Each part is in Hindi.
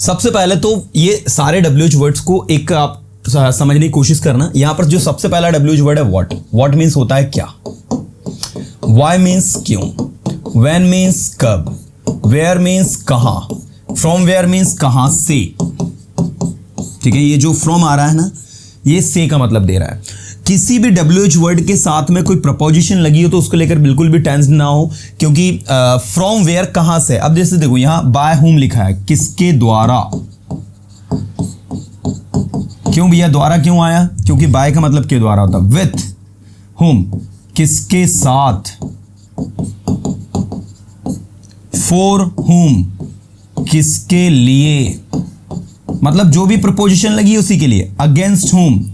सबसे पहले तो ये सारे WH वर्ड्स को एक आप समझने की कोशिश करना। यहां पर जो सबसे पहला WH वर्ड है व्हाट। व्हाट मीन्स होता है क्या, वाई मीन्स क्यों, व्हेन मीन्स कब, वेयर मीन्स कहां, फ्रॉम वेयर मीन्स कहां से। ठीक है, ये जो फ्रॉम आ रहा है ना, ये से का मतलब दे रहा है। किसी भी WH वर्ड के साथ में कोई प्रपोजिशन लगी हो तो उसको लेकर बिल्कुल भी टेंस ना हो, क्योंकि फ्रॉम वेयर कहां से। अब जैसे देखो यहां बाय होम लिखा है, किसके द्वारा। क्यों भैया द्वारा क्यों आया, क्योंकि बाय का मतलब के द्वारा होता है। विथ होम किसके साथ, फॉर होम किसके लिए, मतलब जो भी प्रपोजिशन लगी है उसी के लिए। अगेंस्ट होम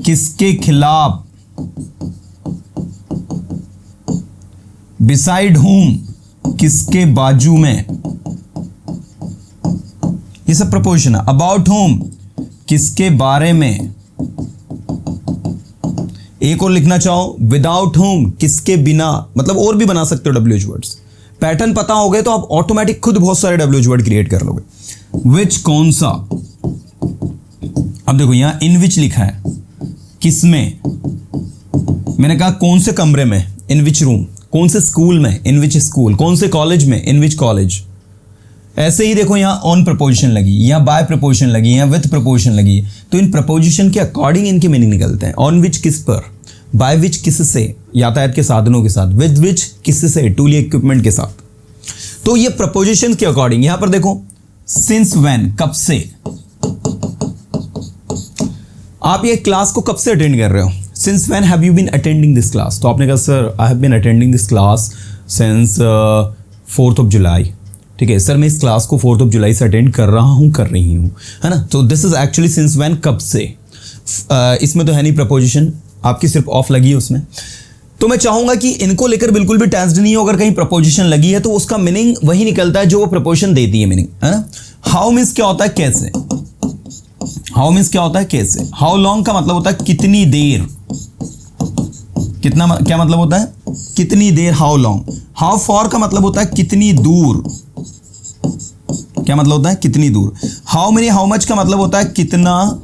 किसके खिलाफ, बिसाइड होम किसके बाजू में, ये सब प्रपोजिशन है। अबाउट होम किसके बारे में। एक और लिखना चाहो, विदाउट होम किसके बिना, मतलब और भी बना सकते हो WH वर्ड्स। पैटर्न पता हो गए तो आप ऑटोमेटिक खुद बहुत सारे WH वर्ड क्रिएट कर लोगे। विच कौन सा, अब देखो यहां इन विच लिखा है, किसमें। मैंने कहा कौन से कमरे में, इन विच रूम, कौन से स्कूल में, इन विच स्कूल, कौन से कॉलेज में, इन विच कॉलेज। ऐसे ही देखो यहां ऑन प्रपोजिशन लगी, यहां बाय प्रपोजिशन लगी, यहां विथ प्रपोजिशन लगी, तो इन प्रपोजिशन के अकॉर्डिंग इनके मीनिंग निकलते हैं। ऑन विच किस पर, बाय विच किस से, यातायात के साधनों के साथ, विद विच किस से, टूल इक्विपमेंट के साथ। तो ये प्रपोजिशन के अकॉर्डिंग। यहां पर देखो सिंस व्हेन कब से। आप ये क्लास को कब से अटेंड कर रहे हो, since when have you been attending this class. तो आपने कहा sir I have been attending this class since 4 July. ठीक है सर, मैं इस क्लास को 4 जुलाई से अटेंड कर रहा हूं, कर रही हूं, है ना। तो this is actually since when कब से। इसमें तो है नहीं प्रपोजिशन, आपकी सिर्फ ऑफ लगी है उसमें। तो मैं चाहूंगा कि इनको लेकर बिल्कुल भी टेंस्ड नहीं हो। अगर कहीं प्रपोजिशन लगी है तो उसका मीनिंग वही निकलता है जो वो प्रपोजिशन देती है मीनिंग, है ना। हाउ मीन्स क्या होता है, कैसे। हाउ मीन्स क्या होता है, कैसे। हाउ लॉन्ग का मतलब होता है कितनी देर, कितना क्या मतलब होता है, कितनी देर, हाउ लॉन्ग। हाउ फॉर का मतलब होता है कितनी दूर, क्या मतलब होता है, कितनी दूर। हाउ मेनी, हाउ मच का मतलब होता है कितना,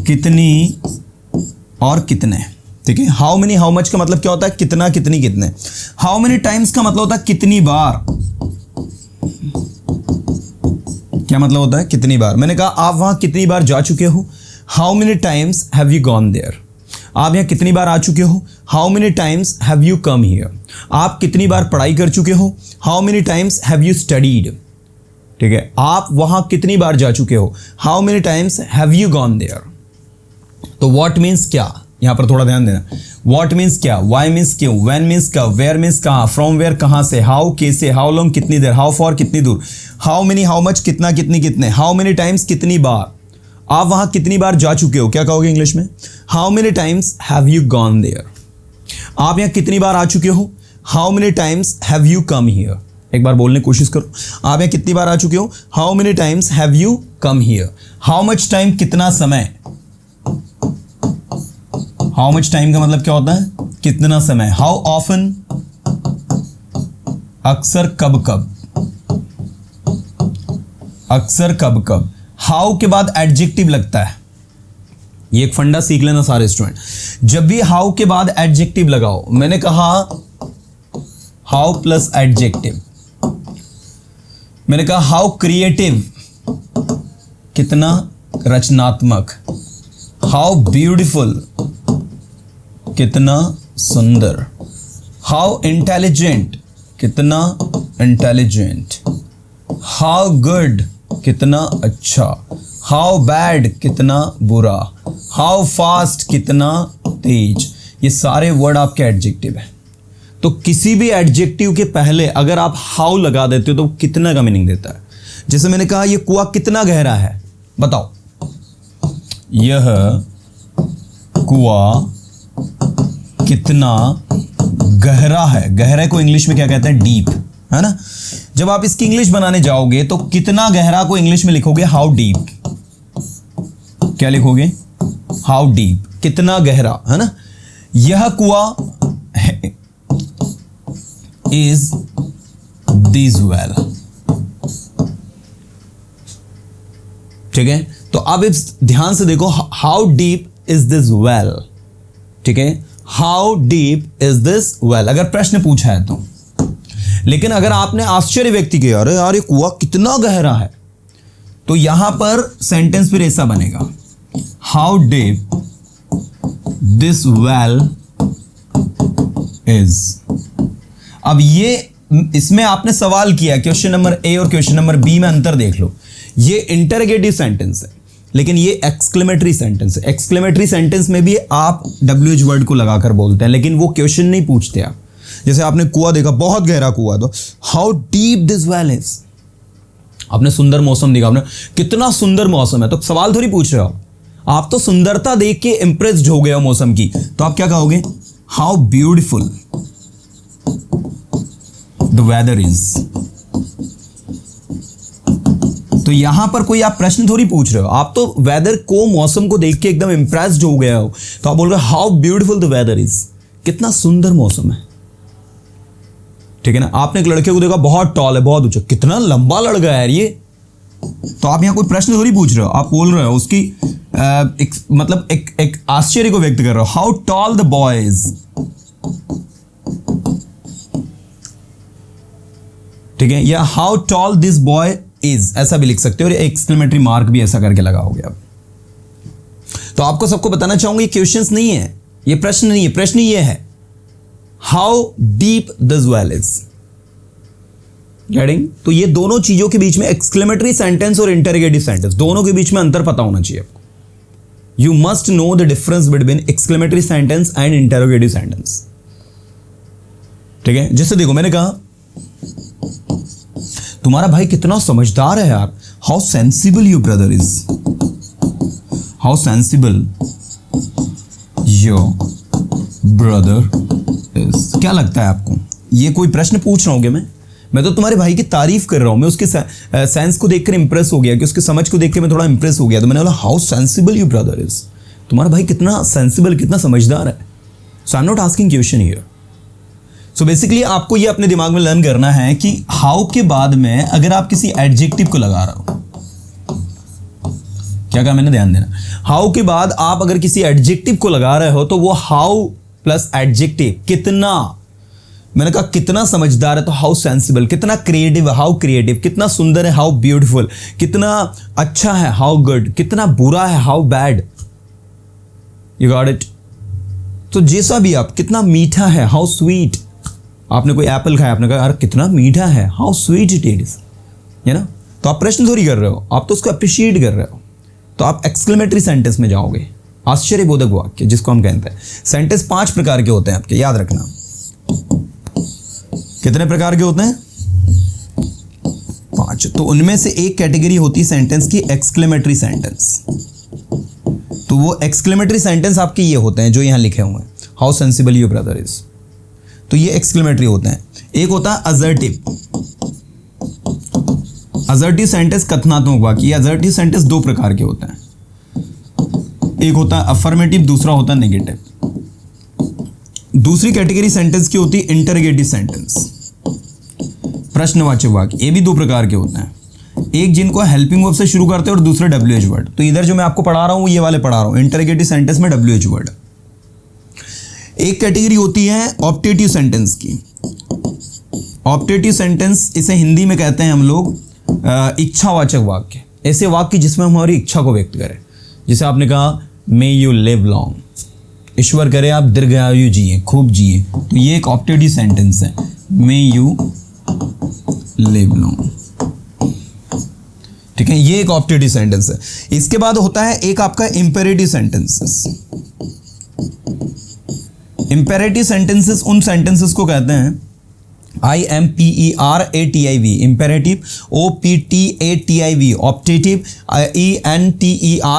कितनी और कितने। ठीक है, हाउ मेनी हाउ मच का मतलब क्या होता है, कितना, कितनी, कितने। हाउ मेनी टाइम्स का मतलब होता है कितनी बार, क्या मतलब होता है, कितनी बार। मैंने कहा आप वहां कितनी बार जा चुके हो, how many times have you gone there. आप यहां कितनी बार आ चुके हो, how many times have you come here. आप कितनी बार पढ़ाई कर चुके हो, how many times have you studied. ठीक है, आप वहां कितनी बार जा चुके हो, how many times have you gone there. तो व्हाट मीन्स क्या, यहां पर थोड़ा ध्यान देना। व्हाट मीन्स क्या, वाई मीन्स क्यों, व्हेन मीन्स कब, वेयर मीन्स कहां, फ्रॉम वेयर कहां से, हाउ कैसे, हाउ लॉन्ग कितनी देर, हाउ फॉर कितनी दूर, हाउ मेनी हाउ मच कितना, कितनी, कितने, हाउ मेनी टाइम्स कितनी बार। आप वहां कितनी बार जा चुके हो, क्या कहोगे इंग्लिश में, how many times have you gone there. आप यहां कितनी बार आ चुके हो, how many times have you come here. एक बार बोलने की कोशिश करो, आप यहां कितनी बार आ चुके हो, how many times have you come here. How much time, कितना समय। हाउ मच टाइम का मतलब क्या होता है, कितना समय। हाउ ऑफन, अक्सर, कब कब, अक्सर कब कब। हाउ के बाद एडजेक्टिव लगता है, ये एक फंडा सीख लेना सारे स्टूडेंट। जब भी हाउ के बाद एडजेक्टिव लगाओ, मैंने कहा हाउ प्लस एडजेक्टिव, मैंने कहा हाउ क्रिएटिव, कितना रचनात्मक। हाउ ब्यूटीफुल, कितना सुंदर। हाउ इंटेलिजेंट, कितना इंटेलिजेंट। हाउ गुड, कितना अच्छा। हाउ बैड, कितना बुरा। हाउ फास्ट, कितना तेज। ये सारे वर्ड आपके एडजेक्टिव हैं। तो किसी भी एडजेक्टिव के पहले अगर आप हाउ लगा देते हो तो कितना का मीनिंग देता है। जैसे मैंने कहा यह कुआं कितना गहरा है, बताओ। यह कुआं कितना गहरा है। गहरे को इंग्लिश में क्या कहते हैं, डीप, है ना। जब आप इसकी इंग्लिश बनाने जाओगे तो कितना गहरा को इंग्लिश में लिखोगे हाउ डीप। क्या लिखोगे, हाउ डीप, कितना गहरा, है ना। यह कुआं इज दिस वेल। ठीक है, तो अब इस ध्यान से देखो, how deep is this well, ठीक है, how deep is this well, अगर प्रश्न पूछा है तो। लेकिन अगर आपने आश्चर्य व्यक्त किया, अरे यार ये कुआं कितना गहरा है, तो यहां पर सेंटेंस फिर ऐसा बनेगा, how deep this well is. अब ये इसमें आपने सवाल किया, क्वेश्चन नंबर ए और क्वेश्चन नंबर बी में अंतर देख लो। ये इंटरगेटिव सेंटेंस है, लेकिन ये एक्सक्लेमेटरी सेंटेंस है। एक्सक्लेमेटरी सेंटेंस में भी आप WH वर्ड को लगाकर बोलते हैं, लेकिन वो क्वेश्चन नहीं पूछते आप। जैसे आपने कुआं देखा, बहुत गहरा कुआं, तो how deep this well is. आपने सुंदर मौसम देखा, आपने कितना सुंदर मौसम है, तो सवाल थोड़ी पूछ रहे हो आप तो सुंदरता देख के इंप्रेस्ड हो गए हो मौसम की, तो आप क्या कहोगे, how beautiful the weather is. तो यहां पर कोई आप प्रश्न थोड़ी पूछ रहे हो, आप तो वेदर को, मौसम को देख के एकदम इंप्रेस्ड हो गए हो, तो आप बोल रहे हो how beautiful the weather is, कितना सुंदर मौसम है, ठीक है ना। आपने एक लड़के को देखा, बहुत टॉल है, बहुत ऊंचा, कितना लंबा लड़का है यार ये, तो आप यहां कोई प्रश्न थोड़ी पूछ रहे हो, आप बोल रहे हो उसकी मतलब एक आश्चर्य को व्यक्त कर रहे हो, how tall the boy is, ठीक है, या how tall this boy is, ऐसा भी लिख सकते हो, और एक्सक्लेमेटरी मार्क भी ऐसा करके लगाओगे आप। तो आपको सबको बताना चाहूंगा, ये क्वेश्चंस नहीं है, ये प्रश्न नहीं है, प्रश्न ये है how deep this well is. Getting? तो ये दोनों चीजों के बीच में, एक्सक्लेमेटरी सेंटेंस और इंटरोगेटिव सेंटेंस, दोनों के बीच में अंतर पता होना चाहिए आपको। You must know the difference between exclamatory sentence and interrogative sentence, ठीक है। जैसे देखो, मैंने कहा तुम्हारा भाई कितना समझदार है यार, how sensible your brother is, how sensible your brother is. क्या लगता है आपको, ये कोई प्रश्न पूछ रहा हूँ क्या मैं तो तुम्हारे भाई की तारीफ कर रहा हूं, मैं उसके सेंस को देखकर इंप्रेस हो गया, कि उसके समझ को देखकर मैं थोड़ा इंप्रेस हो गया, तो मैंने बोला how sensible your brother is, तुम्हारा भाई कितना सेंसिबल, कितना समझदार है। So I am not asking question here. So basically आपको ये अपने दिमाग में लर्न करना है कि हाउ के बाद में अगर आप किसी एडजेक्टिव को लगा रहे हो, क्या कहा मैंने, ध्यान देना, हाउ के बाद आप अगर किसी एडजेक्टिव को लगा रहे हो, तो वो हाउ प्लस एडजेक्टिव, कितना, मैंने कहा कितना समझदार है तो हाउ सेंसिबल, कितना क्रिएटिव है हाउ क्रिएटिव, कितना सुंदर है हाउ ब्यूटीफुल, कितना अच्छा है हाउ गुड, कितना बुरा है how bad. You got it? तो जैसा भी आप, कितना मीठा है हाउ स्वीट, आपने कोई एप्पल खाया, आपने कहा यार कितना मीठा है हाउ स्वीट इट इज, है ना। तो आप प्रश्न थोड़ी कर रहे हो, आप तो उसको अप्रिशिएट कर रहे हो। तो आप एक्सक्लेमेटरी सेंटेंस में जाओगे, आश्चर्यबोधक वाक्य जिसको हम कहते हैं। सेंटेंस 5 प्रकार के होते हैं आपके, याद रखना। कितने प्रकार के होते हैं? 5। तो उनमें से एक कैटेगरी होती है सेंटेंस की एक्सक्लेमेटरी सेंटेंस। तो वो एक्सक्लेमेटरी सेंटेंस आपके ये होते हैं जो यहां लिखे हुए हैं, how sensible your brother is. तो ये एक्सक्लेमेटरी होते हैं। एक होता है असर्टिव। असर्टिव सेंटेंस कथनात्मक वाक्य। असर्टिव सेंटेंस 2 प्रकार के होते हैं, एक होता है अफर्मेटिव, दूसरा होता है नेगेटिव। दूसरी कैटेगरी सेंटेंस की होती है इंटरोगेटिव सेंटेंस, प्रश्नवाचक वाक्य। ये भी 2 प्रकार के होते हैं, एक जिनको हेल्पिंग वर्ब से शुरू करते हैं और दूसरा WH वर्ड। तो इधर जो मैं आपको पढ़ा रहा हूं ये वाले पढ़ा रहा हूं, इंटरोगेटिव सेंटेंस में WH वर्ड। एक कैटेगरी होती है ऑप्टेटिव सेंटेंस की। ऑप्टेटिव सेंटेंस, इसे हिंदी में कहते हैं हम लोग इच्छावाचक वाक्य। ऐसे वाक्य जिसमें हम हमारी इच्छा को व्यक्त करें। जैसे आपने कहा मे यू लिव लॉन्ग, ईश्वर करे आप दीर्घायु जिए, खूब जिए। तो ये एक ऑप्टेटिव सेंटेंस है, मे यू लिव लॉन्ग, ठीक है, ये एक ऑप्टेटिव सेंटेंस है। इसके बाद होता है एक आपका इंपेरेटिव सेंटेंसेस। इंपेरेटिव सेंटेंसेस उन सेंटेंसेस को कहते हैं IMPERATIV, imperative, OPTATIV, optative, ENTERROGATIV,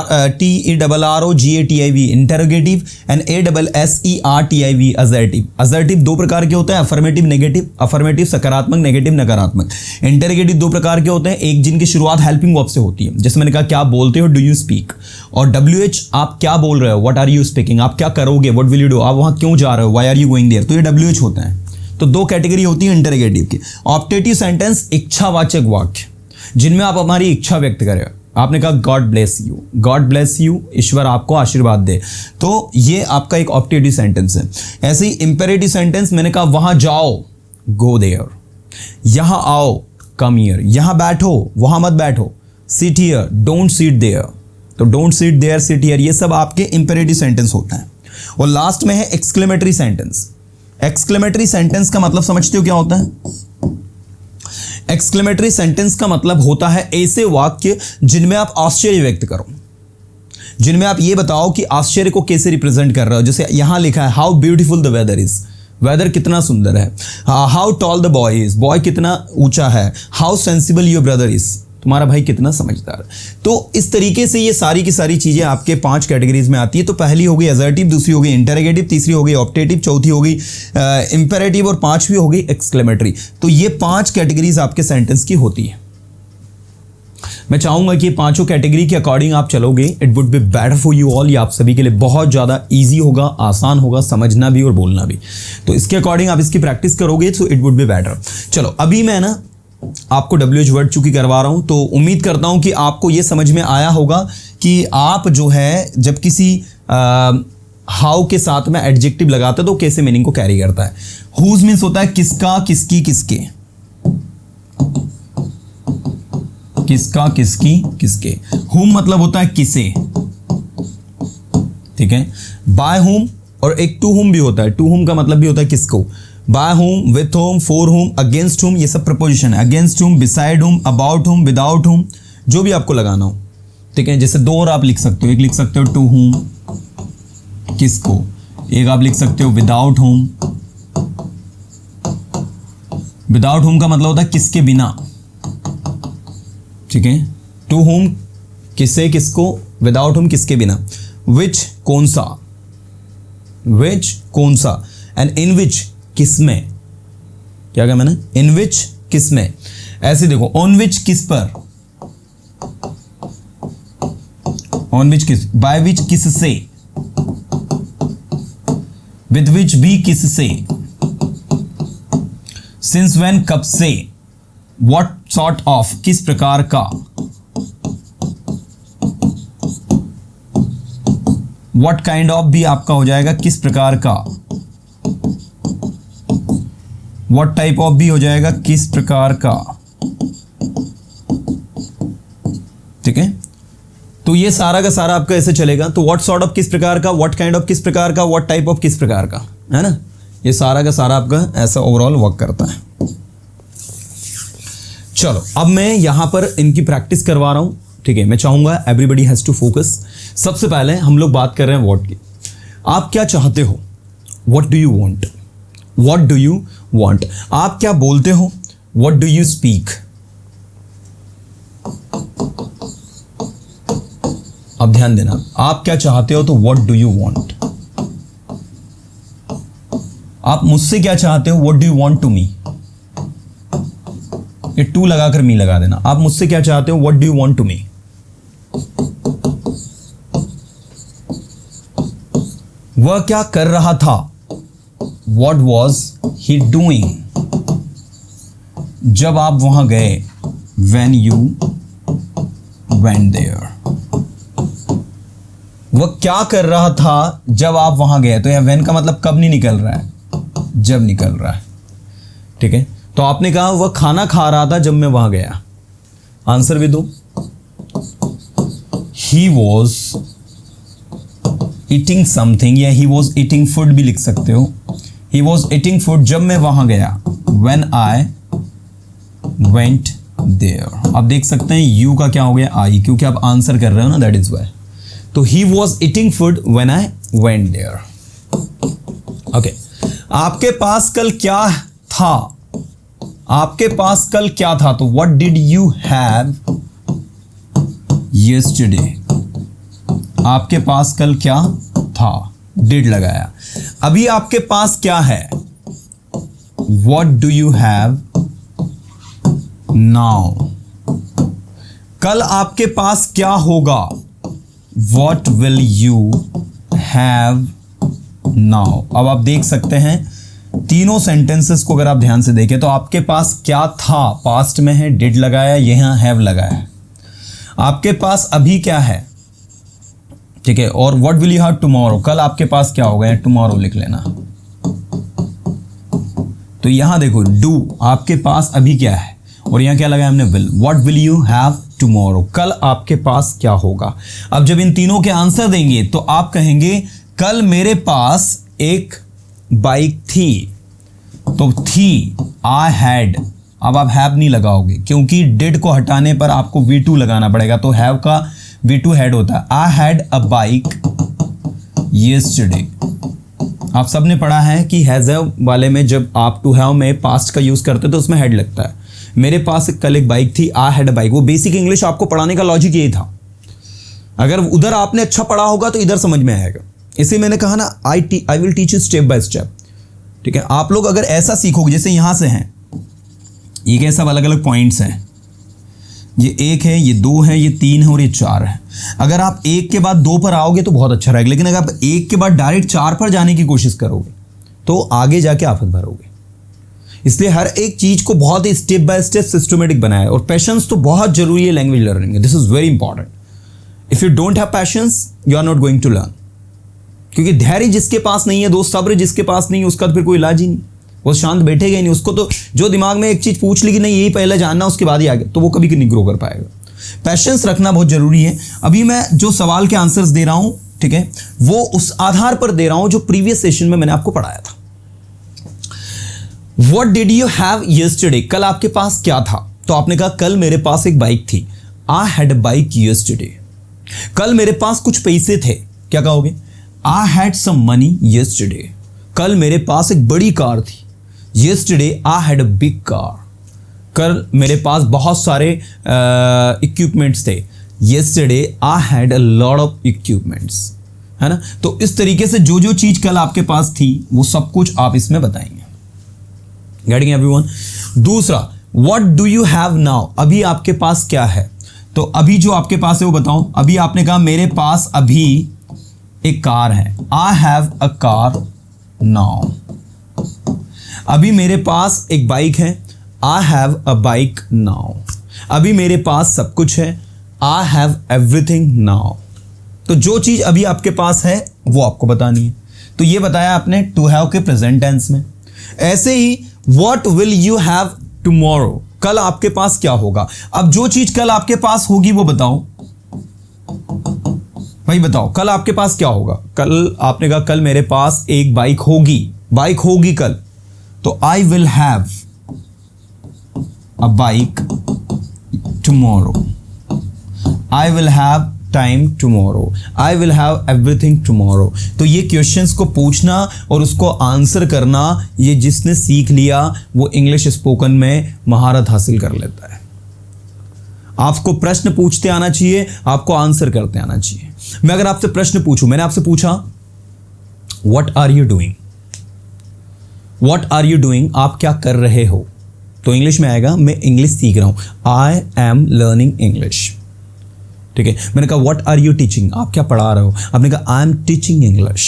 interrogative, and ASSERTIV, assertive. Assertive 2 प्रकार के होते हैं, अफर्मेटिव, नेगेटिव। अफर्मेटिव सकारात्मक, नेगेटिव नकारात्मक। इंटरोगेटिव 2 प्रकार के होते हैं, एक जिनकी शुरुआत हेल्पिंग वर्ब से होती है, जैसे मैंने कहा क्या बोलते हो, डू यू स्पीक, और WH आप क्या बोल रहे हो, व्हाट आर यू स्पीकिंग, आप क्या करोगे, व्हाट विल यू डू, आप वहां क्यों जा रहे हो, why are you going there. तो ये WH होते हैं। तो 2 कैटेगरी होती है इंटरोगेटिव की। ऑप्टेटिव सेंटेंस इच्छावाचक वाक्य, जिनमें आप हमारी इच्छा व्यक्त करें, आपने कहा God bless you, God bless you, ईश्वर आपको आशीर्वाद दे, तो ये आपका एक ऑप्टेटिव सेंटेंस है। ऐसे ही इंपेरेटिव सेंटेंस, मैंने कहा वहां जाओ, गो देयर, यहां आओ, कम हियर, यहां बैठो, वहां मत बैठो, sit here, don't sit there, तो don't sit there, sit here, ये सब आपके इंपेरेटिव सेंटेंस होते हैं। और लास्ट में है एक्सक्लेमेटरी सेंटेंस। एक्सक्लेमेटरी सेंटेंस का मतलब समझते हो क्या होता है? एक्सक्लेमेटरी सेंटेंस का मतलब होता है ऐसे वाक्य जिनमें आप आश्चर्य व्यक्त करो, जिनमें आप ये बताओ कि आश्चर्य को कैसे रिप्रेजेंट कर रहे हो। जैसे यहां लिखा है how beautiful the weather is, weather कितना सुंदर है। How tall the boy is, boy कितना ऊंचा है। How sensible your brother is, तुम्हारा भाई कितना समझदार। तो इस तरीके से ये सारी की सारी चीजें आपके 5 कैटेगरीज में आती है। तो पहली हो गई असर्टिव, दूसरी हो गई इंटरोगेटिव, तीसरी हो गई ऑप्टेटिव, चौथी हो गई इंपेरेटिव और पांचवी हो गई एक्सक्लेमेटरी। तो ये 5 कैटेगरीज आपके सेंटेंस की होती है। मैं चाहूंगा कि पांचों कैटेगरी के अकॉर्डिंग आप चलोगे, it would be better for you all. ये आप सभी के लिए बहुत ज़्यादा ईजी होगा, आसान होगा समझना भी और बोलना भी। तो इसके अकॉर्डिंग आप इसकी प्रैक्टिस करोगे तो इट वुड बी बेटर। चलो अभी मैं ना आपको WH वर्ड चूंकि करवा रहा हूं, तो उम्मीद करता हूं कि आपको ये समझ में आया होगा कि आप जो है जब किसी हाउ के साथ में एडजेक्टिव लगाते तो कैसे मीनिंग को कैरी करता है। हुज मीन्स होता है किसका, किसकी, किसके, किसका, किसकी, किसके। हुम मतलब होता है किसे, ठीक है। बाय हुम और एक टू हुम भी होता है। टू हुम का मतलब भी होता है किसको। By whom, with whom, for हुम, अगेंस्ट हुम, ये सब प्रपोजिशन है। अगेंस्ट हुम, बिसाइड हुम, अबाउट हुम, विदाउट हुम, जो भी आपको लगाना हो, ठीक है। जैसे 2 और आप लिख सकते हो, एक लिख सकते हो टू हुम, किसको, एक आप लिख सकते हो विदाउट हुम। विदाउट हुम का मतलब होता है किसके बिना, ठीक है। टू हुम किसे, किसको, विदाउट हुम किसके बिना। विच कौन सा, विच कौन सा, एंड इन विच किसमें, क्या कहा मैंने, इन विच किसमें। ऐसे देखो ऑन विच किस पर, ऑन विच किस, बाय विच किससे, विद विच भी किससे, सिंस व्हेन कब से, व्हाट सॉर्ट ऑफ किस प्रकार का, व्हाट काइंड ऑफ भी आपका हो जाएगा किस प्रकार का, व्हाट टाइप ऑफ भी हो जाएगा किस प्रकार का, ठीक है। तो ये सारा का सारा आपका ऐसे चलेगा। तो व्हाट सॉर्ट ऑफ किस प्रकार का, व्हाट काइंड ऑफ किस प्रकार का, व्हाट टाइप ऑफ किस प्रकार का, है ना। ये सारा का सारा आपका ऐसा ओवरऑल वर्क करता है। चलो अब मैं यहां पर इनकी प्रैक्टिस करवा रहा हूं, ठीक है। मैं चाहूंगा एवरीबडी हैज टू फोकस। सबसे पहले हम लोग बात कर रहे हैं व्हाट की। आप क्या चाहते हो, what do you want, what do you want. आप क्या बोलते हो, व्हाट डू यू स्पीक। अब ध्यान देना, आप क्या चाहते हो तो व्हाट डू यू वांट। आप मुझसे क्या चाहते हो, what do you want to me. ये टू लगाकर मी लगा देना। आप मुझसे क्या चाहते हो, what do you want to me. वह क्या कर रहा था, What was he doing? जब आप वहां गए, when you went there. वह क्या कर रहा था जब आप वहां गए, तो यह when का मतलब कब नहीं निकल रहा है, जब निकल रहा है, ठीक है। तो आपने कहा वह खाना खा रहा था जब मैं वहां गया। आंसर भी दो। He was eating something, या he was eating food भी लिख सकते हो। He was eating food जब मैं वहां गया, when I went there। आप देख सकते हैं you का क्या हो गया I, क्योंकि आप आंसर कर रहे हो ना, that is why। तो he was eating food when I went there। Okay, आपके पास कल क्या था, आपके पास कल क्या था, तो what did you have yesterday। आपके पास कल क्या था, did लगाया। अभी आपके पास क्या है, what do you have now। कल आपके पास क्या होगा, what will you have now। अब आप देख सकते हैं तीनों सेंटेंसेस को अगर आप ध्यान से देखें तो आपके पास क्या था पास्ट में है, did लगाया, यहां have लगाया। आपके पास अभी क्या है, ठीक है, और what will you have tomorrow, कल आपके पास क्या होगा, टुमारो लिख लेना। तो यहां देखो डू आपके पास अभी क्या है, और यहां क्या लगाया हमने, will. What will you have tomorrow, कल आपके पास क्या होगा। अब जब इन तीनों के आंसर देंगे तो आप कहेंगे कल मेरे पास एक बाइक थी, तो थी आई हैड, अब आप हैव नहीं लगाओगे क्योंकि डिड को हटाने पर आपको V2 लगाना पड़ेगा, तो हैव का V2 हैड होता है। I had a bike yesterday. आप सबने पढ़ा है कि हैज वाले में जब आप टू हैव में पास्ट का यूज करते तो उसमें हैड लगता है। मेरे पास कल एक बाइक थी, आई हैड अ बाइक। वो बेसिक इंग्लिश आपको पढ़ाने का लॉजिक यही था। अगर उधर आपने अच्छा पढ़ा होगा तो इधर समझ में आएगा। इसे मैंने कहा ना, आई will teach you step by step, ठीक है। आप लोग अगर ऐसा सीखोगे, जैसे यहां से हैं, ये क्या सब अलग अलग पॉइंट्स हैं, ये 1 है, ये 2 है, ये 3 है और ये 4 है। अगर आप 1 के बाद 2 पर आओगे तो बहुत अच्छा रहेगा, लेकिन अगर आप 1 के बाद डायरेक्ट 4 पर जाने की कोशिश करोगे तो आगे जाके आफत भरोगे। इसलिए हर एक चीज को बहुत ही स्टेप बाय स्टेप सिस्टमेटिक बनाया, और पैशंस तो बहुत जरूरी है लैंग्वेज लर्निंग में। This is very important. If you don't have patience you are not going to learn, क्योंकि धैर्य जिसके पास नहीं है दोस्त, सब्र जिसके पास नहीं है, उसका तो फिर कोई इलाज ही नहीं। वो शांत बैठेगा ही नहीं। उसको तो जो दिमाग में एक चीज पूछ ली कि नहीं यही पहले जानना उसके बाद ही आगे, तो वो कभी नहीं ग्रो कर पाएगा। पैशंस रखना बहुत जरूरी है। अभी मैं जो सवाल के आंसर्स दे रहा हूं, ठीक है, वो उस आधार पर दे रहा हूं जो प्रीवियस सेशन में मैंने आपको पढ़ाया था। What did you have yesterday? कल आपके पास क्या था? तो आपने कहा कल मेरे पास एक बाइक थी। I had a bike yesterday. कल मेरे पास कुछ पैसे थे, क्या कहोगे? I had some money yesterday. कल मेरे पास एक बड़ी कार थी। Yesterday I had a big car. कल मेरे पास बहुत सारे इक्विपमेंट्स थे। Yesterday I had a lot of equipments. है ना? तो इस तरीके से जो जो चीज कल आपके पास थी वो सब कुछ आप इसमें बताएंगे। Getting everyone? दूसरा, what do you have now? अभी आपके पास क्या है? तो अभी जो आपके पास है वो बताओ। अभी आपने कहा मेरे पास अभी एक कार है। I have a car now. अभी मेरे पास एक बाइक है। I have a bike now. अभी मेरे पास सब कुछ है। I have everything now. तो जो चीज अभी आपके पास है वो आपको बतानी है। तो ये बताया आपने to have के प्रेजेंट टेंस में। ऐसे ही What will you have tomorrow? कल आपके पास क्या होगा? अब जो चीज कल आपके पास होगी वो बताओ भाई, बताओ कल आपके पास क्या होगा? कल आपने कहा कल मेरे पास एक बाइक होगी कल, तो I will have a bike tomorrow. I will have time tomorrow. I will have everything tomorrow. तो ये क्वेश्चंस को पूछना और उसको आंसर करना, ये जिसने सीख लिया वो इंग्लिश स्पोकन में महारत हासिल कर लेता है। आपको प्रश्न पूछते आना चाहिए, आपको आंसर करते आना चाहिए। मैं अगर आपसे प्रश्न पूछूं, मैंने आपसे पूछा What are you doing? What are you doing? आप क्या कर रहे हो? तो इंग्लिश में आएगा मैं इंग्लिश सीख रहा हूं। I am learning English. ठीक है। मैंने कहा व्हाट आर यू टीचिंग? आप क्या पढ़ा रहे हो? आपने कहा आई एम टीचिंग इंग्लिश।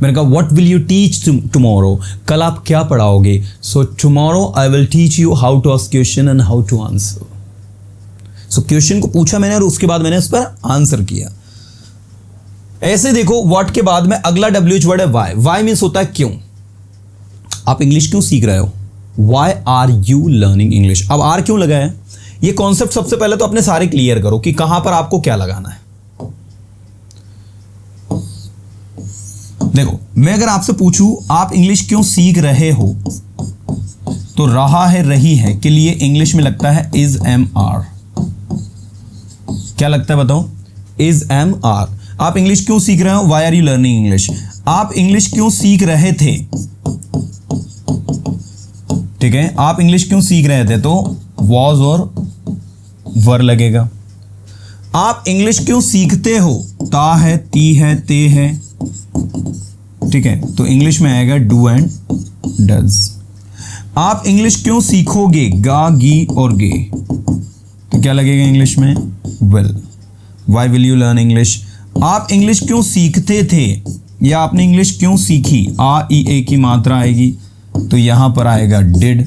मैंने कहा what will you teach tomorrow? कल आप क्या पढ़ाओगे? So tomorrow I will teach you how to ask question and how to answer. So question को पूछा मैंने और उसके बाद मैंने उस पर आंसर किया। ऐसे देखो, व्हाट के बाद में अगला WH वर्ड है वाई। वाई मीन्स होता है क्यों। आप इंग्लिश क्यों सीख रहे हो? Why are you learning English. अब आर क्यों लगा है? ये कॉन्सेप्ट सबसे पहले तो अपने सारे क्लियर करो कि कहां पर आपको क्या लगाना है। देखो, मैं अगर आपसे पूछूं आप इंग्लिश क्यों सीख रहे हो, तो रहा है रही है के लिए इंग्लिश में लगता है इज एम आर। क्या लगता है बताओ? Is am are. आप इंग्लिश क्यों सीख रहे हो? Why are you learning English. आप इंग्लिश क्यों सीख रहे थे? ठीक है, आप इंग्लिश क्यों सीख रहे थे? तो वॉज और वर लगेगा। आप इंग्लिश क्यों सीखते हो? ता है, ती है, ते है। ठीक है, तो इंग्लिश में आएगा डू एंड डज। आप इंग्लिश क्यों सीखोगे? गा, गी और गे। तो क्या लगेगा इंग्लिश में? Will. Why will you learn English. आप इंग्लिश क्यों सीखते थे या आपने इंग्लिश क्यों सीखी? आ, ई, ए की मात्रा आएगी तो यहां पर आएगा डिड।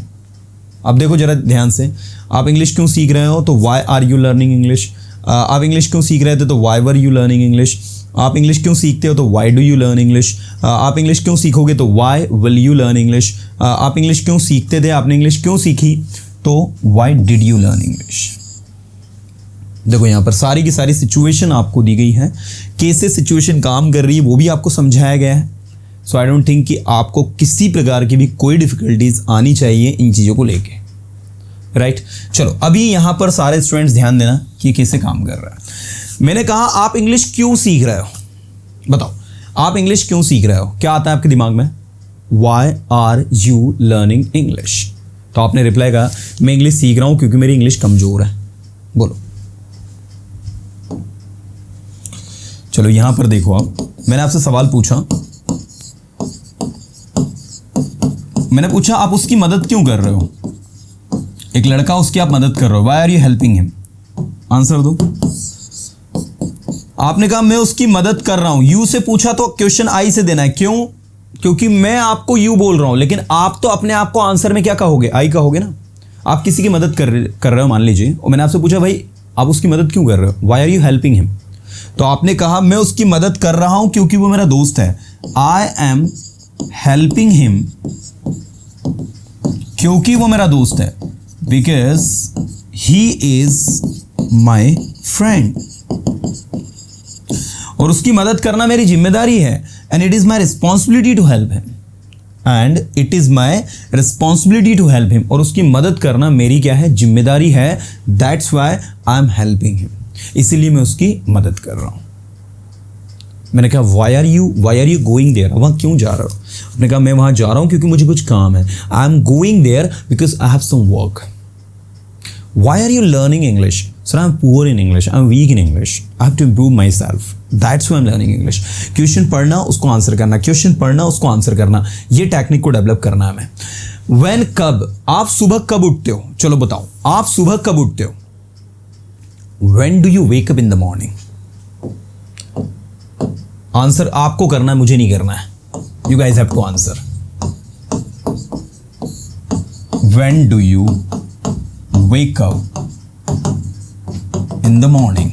अब देखो जरा ध्यान से, आप इंग्लिश क्यों सीख रहे हो तो why are you learning English, आप इंग्लिश क्यों सीख रहे थे तो why were you learning English, आप इंग्लिश क्यों सीखते हो तो why do you learn English, आप इंग्लिश क्यों सीखोगे तो why will you learn English, आप इंग्लिश क्यों सीखते थे, आपने इंग्लिश क्यों सीखी तो why did you learn English. देखो यहाँ पर सारी की सारी सिचुएशन आपको दी गई है, कैसे सिचुएशन काम कर रही है वो भी आपको समझाया गया है। सो आई डोंट थिंक कि आपको किसी प्रकार की भी कोई डिफिकल्टीज आनी चाहिए इन चीज़ों को लेके, राइट। चलो अभी यहाँ पर सारे स्टूडेंट्स ध्यान देना कि ये कैसे काम कर रहा है। मैंने कहा आप इंग्लिश क्यों सीख रहे हो, बताओ आप इंग्लिश क्यों सीख रहे हो, क्या आता है आपके दिमाग में, why are you learning English. तो आपने रिप्लाई कहा मैं इंग्लिश सीख रहा हूं क्योंकि मेरी इंग्लिश कमजोर है। बोलो, चलो यहां पर देखो, आप मैंने आपसे सवाल पूछा, मैंने पूछा आप उसकी मदद क्यों कर रहे हो, एक लड़का उसकी आप मदद कर रहे हो, why are you helping him, answer दो। आपने कहा मैं उसकी मदद कर रहा हूं, यू से पूछा तो क्वेश्चन आई से देना है, क्यों, क्योंकि मैं आपको यू बोल रहा हूं, लेकिन आप तो अपने आप को आंसर में क्या कहोगे, आई कहोगे ना। आप किसी की मदद कर रहे हो मान लीजिए, और मैंने आपसे पूछा भाई आप उसकी मदद क्यों कर रहे हो, why are you helping him, तो आपने कहा मैं उसकी मदद कर रहा हूं क्योंकि वो मेरा दोस्त है, आई एम हेल्पिंग हिम क्योंकि वो मेरा दोस्त है, because he is my friend, और उसकी मदद करना मेरी जिम्मेदारी है, and it is my responsibility to help him, and it is my responsibility to help him, और उसकी मदद करना मेरी क्या है, जिम्मेदारी है, that's why I am helping him, इसीलिए मैं उसकी मदद कर रहा हूं। मैंने कहा why are you going there, वहां क्यों जा रहे हो, आपने कहा मैं वहां जा रहा हूं क्योंकि मुझे कुछ काम है, I am going there because I have some work. Why are you learning English, sir I am poor in English, I am weak in English, I have to improve myself, that's why I am learning English. Question पढ़ना उसको आंसर करना, क्वेश्चन पढ़ना उसको आंसर करना, ये टेक्निक को डेवलप करना है हमें। व्हेन, कब, आप सुबह कब उठते हो, चलो बताओ आप सुबह कब उठते हो, when do you wake up in the morning, answer आपको करना है, मुझे नहीं करना है, you guys have to answer. When do you wake up in the morning,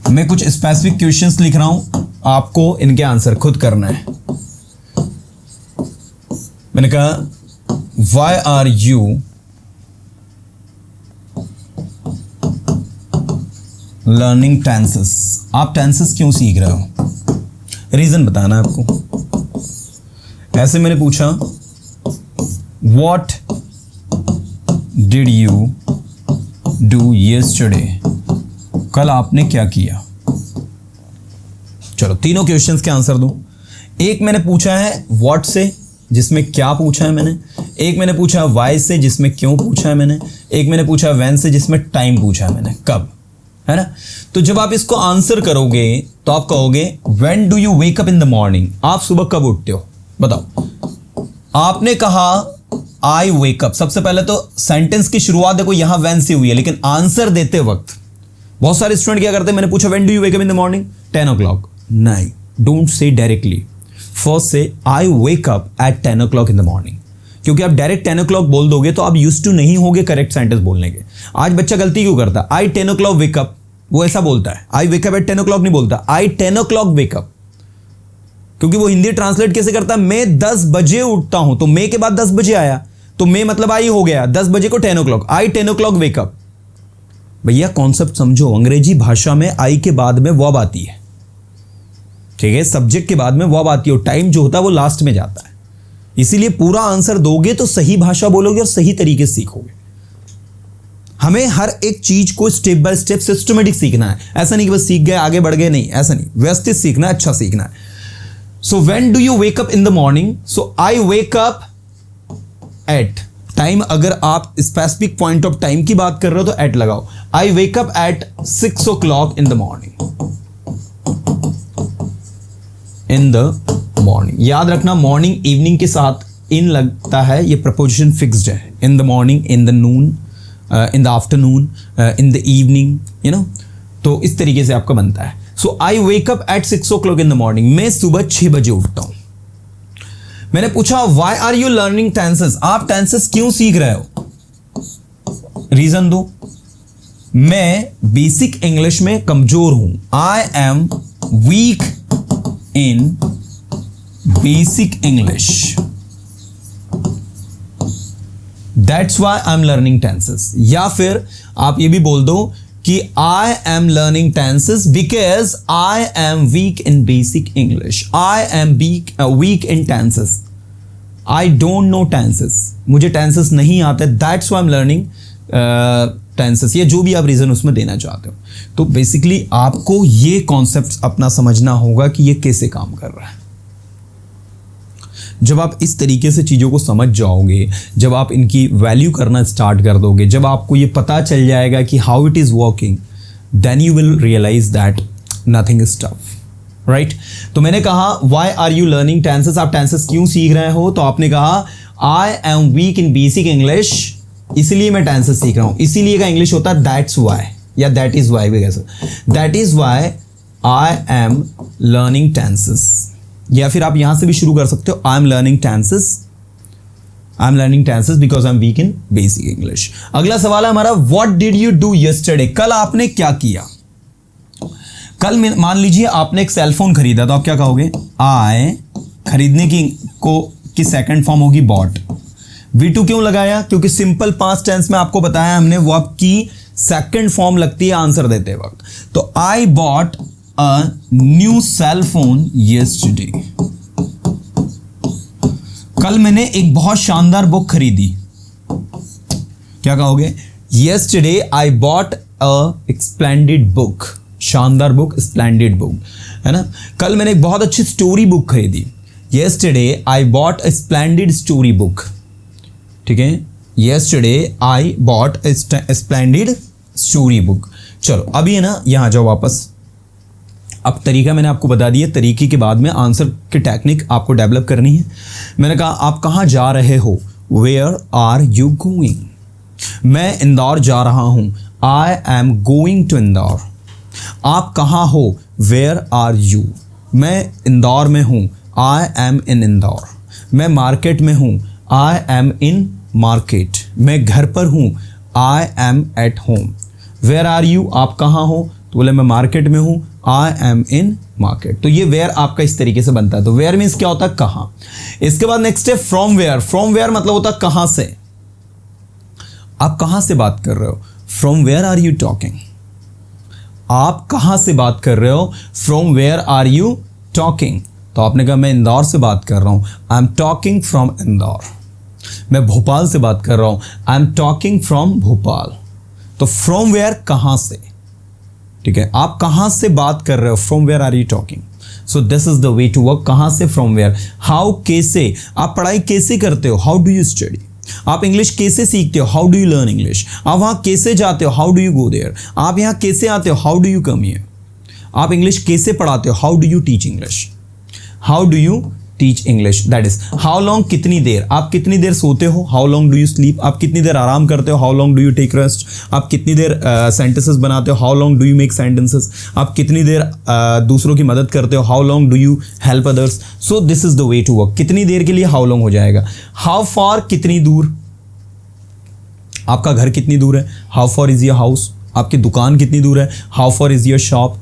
मैं कुछ स्पेसिफिक क्वेश्चंस लिख रहा हूं, आपको इनके आंसर खुद करना है। मैंने कहा why are you learning tenses, आप टेंसेस क्यों सीख रहे हो, रीजन बताना है आपको। ऐसे मैंने पूछा what did you do yesterday, कल आपने क्या किया। चलो तीनों क्वेश्चंस के आंसर दो। एक मैंने पूछा है व्हाट से, जिसमें क्या पूछा है मैंने, एक मैंने पूछा वाई से, जिसमें क्यों पूछा है मैंने, एक मैंने पूछा व्हेन से, जिसमें टाइम पूछा है मैंने, कब, है ना। तो जब आप इसको आंसर करोगे तो आप कहोगे when do you wake up in the morning, आप सुबह कब उठते हो, बताओ। आपने कहा आई वेक अप, सबसे पहले तो सेंटेंस की शुरुआत देखो यहां व्हेन से हुई है, लेकिन आंसर देते वक्त बहुत सारे स्टूडेंट क्या करते हैं, मैंने पूछा when do you wake up in the morning, 10 o'clock, नहीं, don't say directly, first say I wake up at 10 o'clock in the morning, क्योंकि आप डायरेक्ट 10 o'clock बोल दोगे तो आप यूज्ड टू नहीं होगे करेक्ट सेंटेंस बोलने के। आज बच्चा गलती क्यों करता है, आई 10 o'clock वेक अप, वो ऐसा बोलता है, आई वेक अप एट 10 o'clock नहीं बोलता, आई 10 o'clock वेक अप, क्योंकि वो हिंदी ट्रांसलेट कैसे करता है, मैं 10 बजे उठता हूं, तो मैं के बाद 10 बजे आया, तो मैं मतलब आई हो गया 10 बजे को 10 o'clock, आई 10 o'clock वेक अप। भैया कॉन्सेप्ट समझो, अंग्रेजी भाषा में आई के बाद में वर्ब आती है, ठीक है, सब्जेक्ट के बाद में वर्ब आती है, और टाइम जो होता है वो लास्ट में जाता है, इसीलिए पूरा आंसर दोगे तो सही भाषा बोलोगे और सही तरीके से सीखोगे। हमें हर एक चीज को स्टेप बाय स्टेप सिस्टमेटिक सीखना है, ऐसा नहीं कि बस सीख गए आगे बढ़ गए, नहीं, ऐसा नहीं, व्यवस्थित सीखना है, अच्छा सीखना है। So when do you wake up in the morning, so I wake up eight, time अगर आप स्पेसिफिक पॉइंट ऑफ टाइम की बात कर रहे हो तो एट लगाओ, I wake up at 6 o'clock in the morning, in the morning, याद रखना मॉर्निंग इवनिंग के साथ इन लगता है, ये प्रपोजिशन फिक्स्ड है, in the morning, in the noon, in the afternoon, in the evening, you know, तो इस तरीके से आपका बनता है। So I wake up at 6 o'clock in the morning, मैं सुबह 6 बजे उठता हूं। मैंने पूछा why are you learning tenses, आप टेंसेस क्यों सीख रहे हो? रीजन दो। मैं बेसिक इंग्लिश में कमजोर हूं, आई am weak in basic English, that's why I am learning tenses. या फिर आप ये भी बोल दो कि आई am learning tenses because I am weak in basic English, I am weak in tenses, I don't know tenses, मुझे टेंसेस नहीं आते, that's why I am learning tenses. ये जो भी आप रीजन उसमें देना चाहते हो। तो बेसिकली आपको ये कॉन्सेप्ट अपना समझना होगा कि ये कैसे काम कर रहा है। जब आप इस तरीके से चीज़ों को समझ जाओगे, जब आप इनकी वैल्यू करना स्टार्ट कर दोगे, जब आपको ये पता चल जाएगा कि how it is working, then you will realise that nothing is tough, right. तो मैंने कहा why are you learning tenses, आप टेंसेस क्यों सीख रहे हो? तो आपने कहा I am weak in basic English, इसलिए मैं टेंसेस सीख रहा हूँ। इसीलिए का इंग्लिश होता है दैट्स व्हाई, या दैट इज व्हाई भी कह सकते, that is why I am learning tenses. या फिर आप यहां से भी शुरू कर सकते हो, आई am learning tenses, I am learning tenses because I am weak in basic English. अगला सवाल है हमारा, what did you do yesterday, कल आपने क्या किया? कल मान लीजिए आपने एक सेलफोन खरीदा, तो आप क्या कहोगे? आई, खरीदने की सेकंड फॉर्म होगी बॉट। V2 क्यों लगाया? क्योंकि सिंपल पास्ट टेंस में आपको बताया हमने वो आपकी सेकंड फॉर्म लगती है आंसर देते वक्त। तो I bought a new cell phone yesterday, कल मैंने एक बहुत शानदार बुक खरीदी। क्या कहोगे? Yesterday I bought a splendid book, शानदार बुक, स्प्लेंडेड बुक, है ना। कल मैंने एक बहुत अच्छी स्टोरी बुक खरीदी, yesterday I bought a splendid story book, ठीक है। Yesterday I bought a splendid story book. चलो अभी है ना, यहाँ जाओ वापस। अब तरीका मैंने आपको बता दिया, तरीके के बाद में आंसर की टेक्निक आपको डेवलप करनी है। मैंने कहा आप कहाँ जा रहे हो? Where are you going? मैं इंदौर जा रहा हूँ, I am going to Indore. आप कहाँ हो? Where are you? मैं इंदौर में हूँ, आई एम इन इंदौर। मैं मार्केट में हूँ, आई एम इन मार्केट। मैं घर पर हूँ, I am at home. Where are you? आप कहाँ हो? तो बोले मैं मार्केट में हूँ, आई एम इन मार्केट। तो ये वेयर आपका इस तरीके से बनता है। तो वेयर मीन्स क्या होता है? कहाँ। इसके बाद नेक्स्ट है फ्रॉम वेयर। फ्रॉम वेयर मतलब होता है कहाँ से, आप कहाँ से बात कर रहे हो? From where are you talking? आप कहाँ से बात कर रहे हो? From where are you talking? तो आपने कहा मैं इंदौर से बात कर रहा हूँ, I am talking from Indore. मैं भोपाल से बात कर रहा हूँ, I am talking from Bhopal. तो फ्रॉम वेयर कहाँ से, ठीक है, आप कहाँ से बात कर रहे हो? From where are you talking. So this is the way to work. कहाँ से? From where. हाउ, कैसे, आप पढ़ाई कैसे करते हो? How do you study. आप इंग्लिश कैसे सीखते हो? How do you learn English. आप वहाँ कैसे जाते हो? How do you go there. आप यहाँ कैसे आते हो? How do you come here. आप इंग्लिश कैसे पढ़ाते हो? How do you teach English. How do you teach English, that is how long, कितनी देर। आप कितनी देर सोते हो? How long do you sleep. आप कितनी देर आराम करते हो? How long do you take rest. आप कितनी देर सेंटेंसेस बनाते हो? How long do you make sentences. आप कितनी देर दूसरों की मदद करते हो? How long do you help others. So this is the way to work. कितनी देर के लिए हाउ लॉन्ग हो जाएगा। हाउ फार, कितनी दूर। आपका घर कितनी दूर है? How far is your house. आपकी दुकान कितनी दूर है? How far is your shop,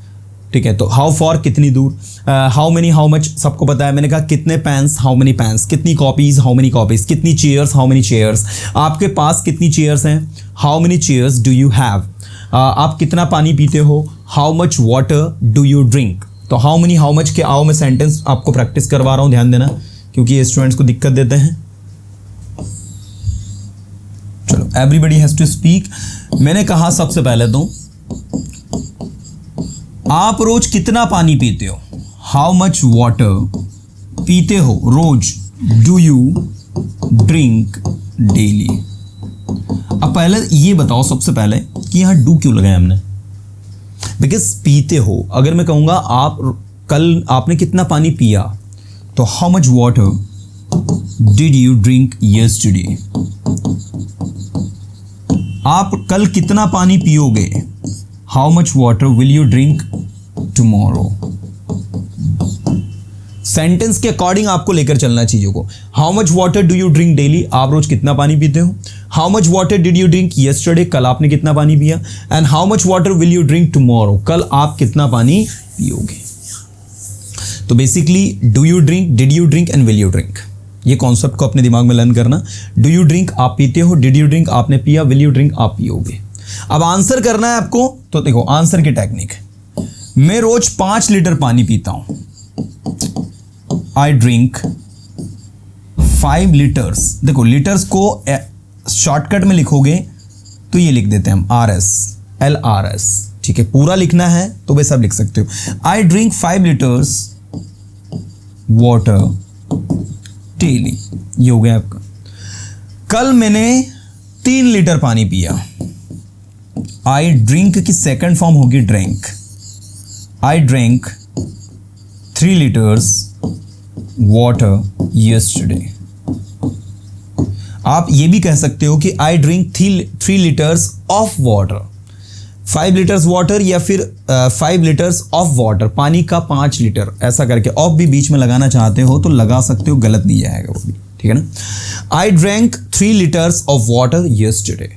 ठीक है। तो हाउ फॉर, कितनी दूर। हाउ मेनी, हाउ मच सबको पता है। मैंने कहा कितने पेन्स, हाउ मेनी पेन्स। कितनी कॉपीज, हाउ मेनी कॉपीज। कितनी चेयर्स, हाउ मेनी चेयर्स। आपके पास कितनी चेयर्स हैं? How many chairs do you have. आप कितना पानी पीते हो? How much water do you drink. तो हाउ मेनी, हाउ मच के आओ मैं सेंटेंस आपको प्रैक्टिस करवा रहा हूँ, ध्यान देना, क्योंकि ये स्टूडेंट्स को दिक्कत देते हैं। चलो, एवरीबडी हैज टू स्पीक। मैंने कहा सबसे पहले तो आप रोज कितना पानी पीते हो? हाउ मच वाटर पीते हो रोज, डू यू ड्रिंक डेली। अब पहले ये बताओ सबसे पहले कि यहाँ डू क्यों लगाया हमने? बिकॉज पीते हो, अगर मैं कहूँगा आप कल आपने कितना पानी पिया, तो how much water did you drink yesterday. आप कल कितना पानी पियोगे? How much water will you drink tomorrow. Sentence के अकॉर्डिंग आपको लेकर चलना चीज़ों को। How much water do you drink daily, आप रोज कितना पानी पीते हो। How much water did you drink yesterday, कल आपने कितना पानी पिया। And how much water will you drink tomorrow, कल आप कितना पानी पियोगे। तो basically do you drink, did you drink and will you drink, ये कॉन्सेप्ट को अपने दिमाग में लर्न करना। डू यू ड्रिंक आप पीते हो, डिड यू ड्रिंक आपने पिया, विल यू ड्रिंक आप पियोगे। अब आंसर करना है आपको, तो देखो आंसर की टेक्निक, मैं रोज 5 लीटर पानी पीता हूं। I drink 5 litres. देखो लीटर्स को शॉर्टकट में लिखोगे तो ये लिख देते हैं हम RS, LRS, ठीक है। पूरा लिखना है तो वे सब लिख सकते हो। I drink 5 litres water daily, ये हो गया आपका। कल मैंने 3 लीटर पानी पिया। आई ड्रिंक की सेकंड फॉर्म होगी drink. I drink 3 litres water yesterday. आप ये भी कह सकते हो कि I drink 3 litres of water, 5 litres water या फिर 5 लीटर्स ऑफ वाटर, पानी का 5 लीटर, ऐसा करके ऑफ भी बीच में लगाना चाहते हो तो लगा सकते हो, गलत नहीं जाएगा वो भी, ठीक है ना। I drink 3 litres of water yesterday,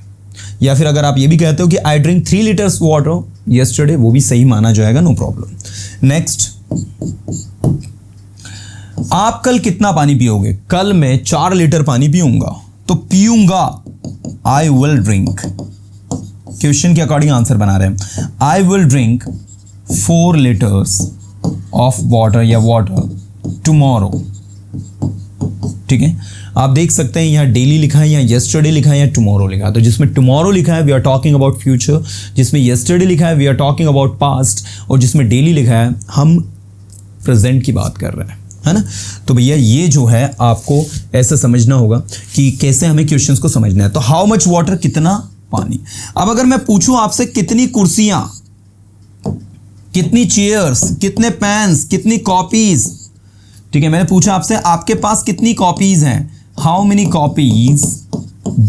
या फिर अगर आप ये भी कहते हो कि I drink 3 litres water yesterday, वो भी सही माना जाएगा, नो प्रॉब्लम। नेक्स्ट, आप कल कितना पानी पियोगे। कल मैं 4 लीटर पानी पीऊंगा, तो पीऊंगा आई विल ड्रिंक, क्वेश्चन के अकॉर्डिंग आंसर बना रहे हैं। I will drink 4 litres of water या वाटर टुमारो, ठीक है। आप देख सकते हैं यहाँ डेली लिखा है, यहाँ येस्टरडे लिखा है, या टुमारो लिखा है। तो जिसमें टुमारो लिखा है we are talking about future, जिसमें येस्टरडे लिखा है we are talking about past, और जिसमें डेली लिखा है हम प्रेजेंट की बात कर रहे हैं, है ना। तो भैया ये जो है आपको ऐसा समझना होगा कि कैसे हमें क्वेश्चंस को समझना है। तो हाउ मच वाटर, कितना पानी। अब अगर मैं पूछूं आपसे कितनी कुर्सियां, कितनी चेयर्स, कितने पेन्स, कितनी कॉपीज, ठीक है। मैंने पूछा आपसे आपके पास कितनी कॉपीज हैं, how many copies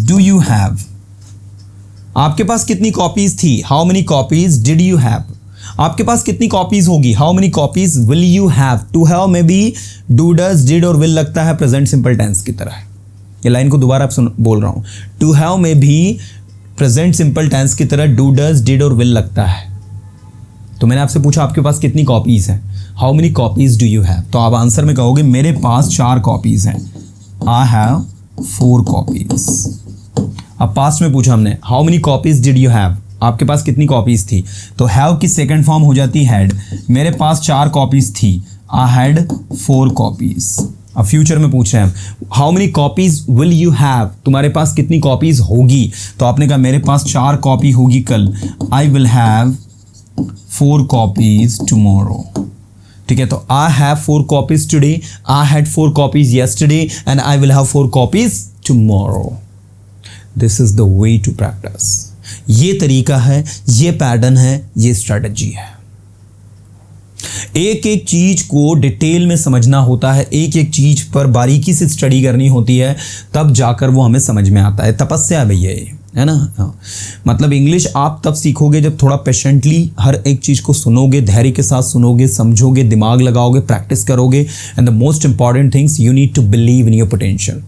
do you have. आपके पास कितनी कॉपीज थी, how many copies did you have. आपके पास कितनी कॉपीज होगी, how many copies will you have. To have में भी डू, डज, डिड और विल लगता है प्रेजेंट सिंपल टेंस की तरह। ये लाइन को दोबारा आप बोल रहा हूं, टू हैव में भी प्रेजेंट सिंपल टेंस की तरह डू, डज, डिड और विल लगता है। तो मैंने आपसे पूछा आपके पास कितनी कॉपीज हैं, how many copies do you have. तो आप आंसर में कहोगे मेरे पास 4 कॉपीज हैं, आई हैव 4 कॉपीज। अब पास्ट में पूछा हमने how many copies did you have, आपके पास कितनी कॉपीज थी। तो हैव की सेकंड फॉर्म हो जाती हैड। मेरे पास 4 कॉपीज थी, आई हैड 4 कॉपीज। अब फ्यूचर में पूछ रहे हैं how many copies will you have, तुम्हारे पास कितनी कॉपीज होगी। तो आपने कहा मेरे पास 4 कॉपी होगी कल, I will have 4 copies tomorrow, ठीक है। तो I have 4 copies today, I had 4 copies yesterday and I will have 4 copies tomorrow. This is the way to practise. ये तरीका है, ये पैटर्न है, ये स्ट्रैटेजी है। एक एक चीज को डिटेल में समझना होता है, एक एक चीज पर बारीकी से स्टडी करनी होती है, तब जाकर वो हमें समझ में आता है। तपस्या है भैया ये, है ना। हाँ। मतलब इंग्लिश आप तब सीखोगे जब थोड़ा पेशेंटली हर एक चीज को सुनोगे, धैर्य के साथ सुनोगे, समझोगे, दिमाग लगाओगे, प्रैक्टिस करोगे। And the most important things, you need to believe in your potential.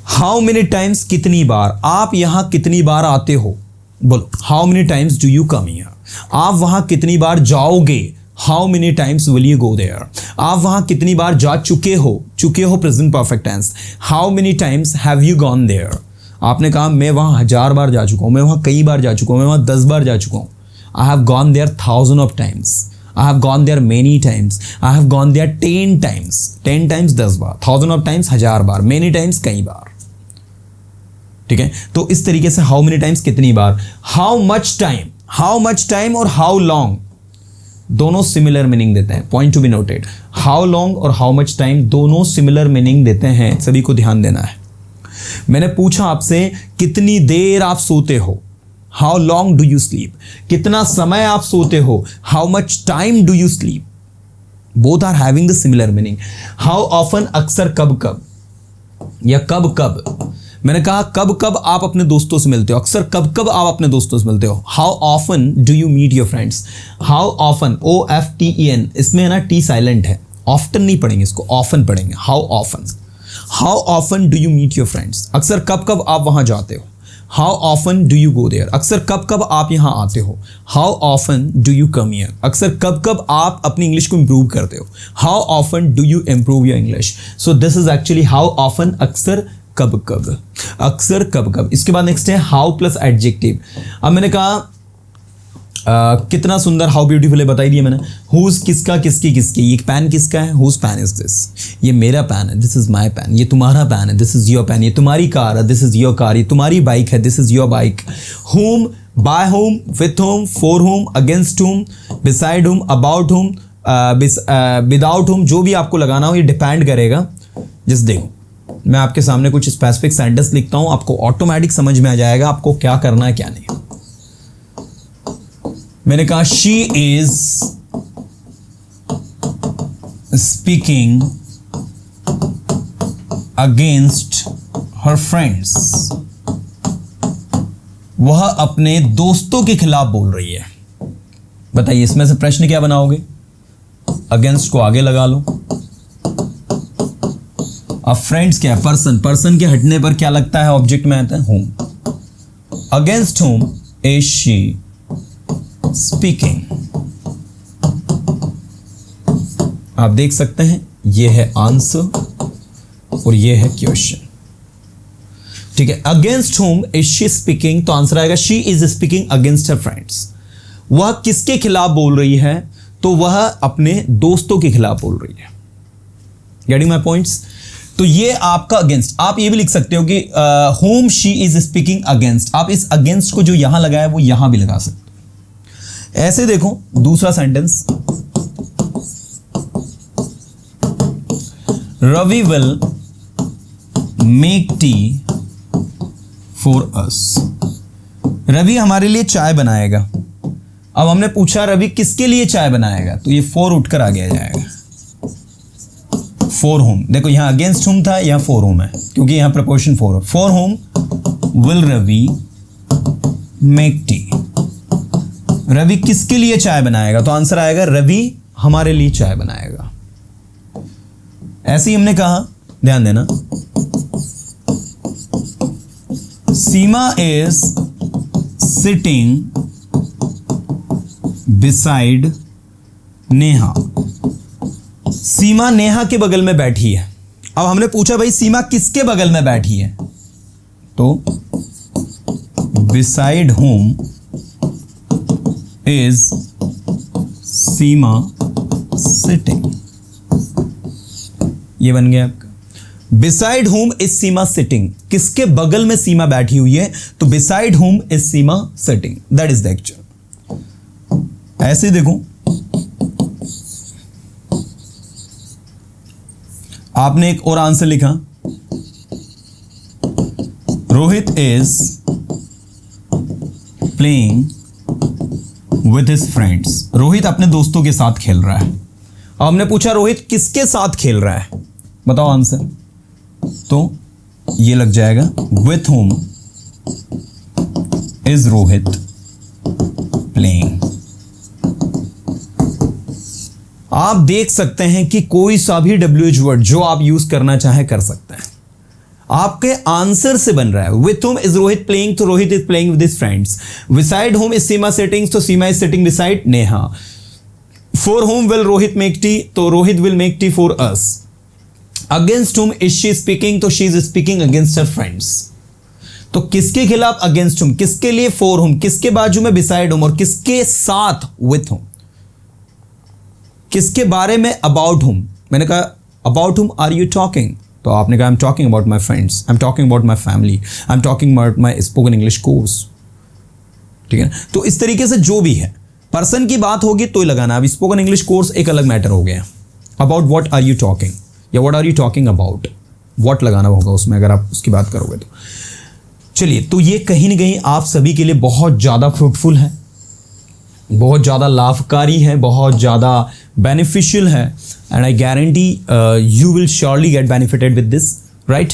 How many times, कितनी बार। आप यहां कितनी बार आते हो, बोलो how many times do you come here. आप वहां कितनी बार जाओगे, how many times will you go there. आप वहां कितनी बार जा चुके हो present perfect tense, how many times have you gone there. आपने कहा मैं वहां 1000 बार जा चुका हूं, मैं वहां कई बार जा चुका हूं, मैं वहां 10 बार जा चुका हूं। I have gone there 1000 of times, I have gone there many times, I have gone there 10 times. 10 times 10 बार, 1000 ऑफ टाइम्स 1000 बार, मेनी टाइम्स कई बार, ठीक है। तो इस तरीके से हाउ मेनी टाइम्स कितनी बार। हाउ मच टाइम और हाउ लॉन्ग दोनों सिमिलर मीनिंग देते हैं, point to be noted. How long और हाउ मच टाइम दोनों सिमिलर मीनिंग देते हैं, सभी को ध्यान देना है। मैंने पूछा आपसे कितनी देर आप सोते हो, how long do you sleep. कितना समय आप सोते हो, how much time do you sleep. Both are having the similar meaning. How often, अक्सर, कब कब, या कब कब। मैंने कहा कब कब आप अपने दोस्तों से मिलते हो, अक्सर कब कब आप अपने दोस्तों से मिलते हो। How often do you meet your friends. How often, OFTEN, इसमें है ना टी साइलेंट है। ऑफ्टन नहीं पढ़ेंगे इसको, ऑफन पढ़ेंगे। How often do you meet your friends, अक्सर कब कब आप वहाँ जाते हो। How often do you go there, अक्सर कब कब आप यहाँ आते हो। How often do you come here, अक्सर कब कब आप अपनी इंग्लिश को इम्प्रूव करते हो। How often do you improve your English. So this is actually how often, अक्सर कब कब, अक्सर कब कब। इसके बाद नेक्स्ट है हाउ प्लस एडजेक्टिव। अब मैंने कहा कितना सुंदर, हाउ ब्यूटीफुल है, बताई दिया मैंने। हुज किसका, किसकी किसकी, ये पेन किसका है, हुज पेन इज दिस, ये मेरा पेन है, दिस इज माई पेन, ये तुम्हारा पेन है, दिस इज योर पेन, ये तुम्हारी कार है, दिस इज योर कार, ये तुम्हारी बाइक है, this is your bike. Home, by home, with home, for home, against home, beside home, about home, without home, जो भी आपको लगाना हो ये डिपेंड करेगा। जस्ट देखो मैं आपके सामने कुछ स्पेसिफिक सेंटेंस लिखता हूँ, आपको ऑटोमेटिक समझ में आ जाएगा आपको क्या करना है क्या नहीं। मैंने कहा she is speaking against her friends, वह अपने दोस्तों के खिलाफ बोल रही है। बताइए इसमें से प्रश्न क्या बनाओगे। अगेंस्ट को आगे लगा लो। अब फ्रेंड्स क्या है, पर्सन, पर्सन के हटने पर क्या लगता है, ऑब्जेक्ट में आता है home. Against whom is she speaking. आप देख सकते हैं ये है आंसर और ये है क्वेश्चन, ठीक है। Against whom is she speaking, तो आंसर आएगा she is speaking against her friends. वह किसके खिलाफ बोल रही है, तो वह अपने दोस्तों के खिलाफ बोल रही है। Getting my points. तो ये आपका अगेंस्ट, आप ये भी लिख सकते हो कि home she is speaking against. आप इस अगेंस्ट को जो यहां लगाया वो यहां भी लगा सकते हो। ऐसे देखो दूसरा sentence, Ravi will make tea for us. Ravi हमारे लिए चाय बनाएगा। अब हमने पूछा रवि किसके लिए चाय बनाएगा, तो ये फॉर उठकर आगे आ जाएगा। फॉर होम, देखो यहां अगेंस्ट होम था, यहां फॉर होम है क्योंकि यहां preposition for. For home will Ravi make tea. Ravi किसके लिए चाय बनाएगा, तो आंसर आएगा रवि हमारे लिए चाय बनाएगा। ऐसे ही हमने कहा, ध्यान देना, सीमा इज सिटिंग बिसाइड नेहा। सीमा नेहा के बगल में बैठी है। अब हमने पूछा भाई सीमा किसके बगल में बैठी है, तो beside whom is Seema sitting. ये बन गया आपका beside whom is Seema sitting. किसके बगल में सीमा बैठी हुई है, तो beside whom is Seema sitting, that is the actual. ऐसे देखो आपने एक और आंसर लिखा, Rohit is playing with his friends. Rohit अपने दोस्तों के साथ खेल रहा है। अब हमने पूछा रोहित किसके साथ खेल रहा है, बताओ आंसर, तो ये लग जाएगा with whom is Rohit playing. आप देख सकते हैं कि कोई सा भी WH वर्ड जो आप यूज करना चाहे कर सकते हैं, आपके आंसर से बन रहा है। With whom is Rohit playing, तो Rohit is playing with his friends. Beside whom is Seema sitting, तो Seema is sitting beside Neha. For home will Rohit make tea, तो Rohit will make tea for us. Against whom is she speaking, तो she is speaking against her friends. तो किसके खिलाफ अगेंस्ट होम, किसके लिए फॉर होम, किसके बाजू में बिसाइड होम, और किसके साथ विथ होम, किसके बारे में अबाउट होम। मैंने कहा about home are you talking, तो आपने कहा I am talking about my friends, I am talking about my family, I am talking about my spoken English course, ठीक है। तो इस तरीके से जो भी है पर्सन की बात होगी तो ही लगाना। अभी स्पोकन इंग्लिश कोर्स एक अलग मैटर हो गया। About what are you talking या what are you talking about, what लगाना होगा उसमें अगर आप उसकी बात करोगे तो। चलिए, तो ये कहीं ना कहीं आप सभी के लिए बहुत ज़्यादा फ्रूटफुल है, बहुत ज़्यादा लाभकारी है, बहुत ज़्यादा बेनिफिशियल है, and I guarantee you will surely get benefited with this, right.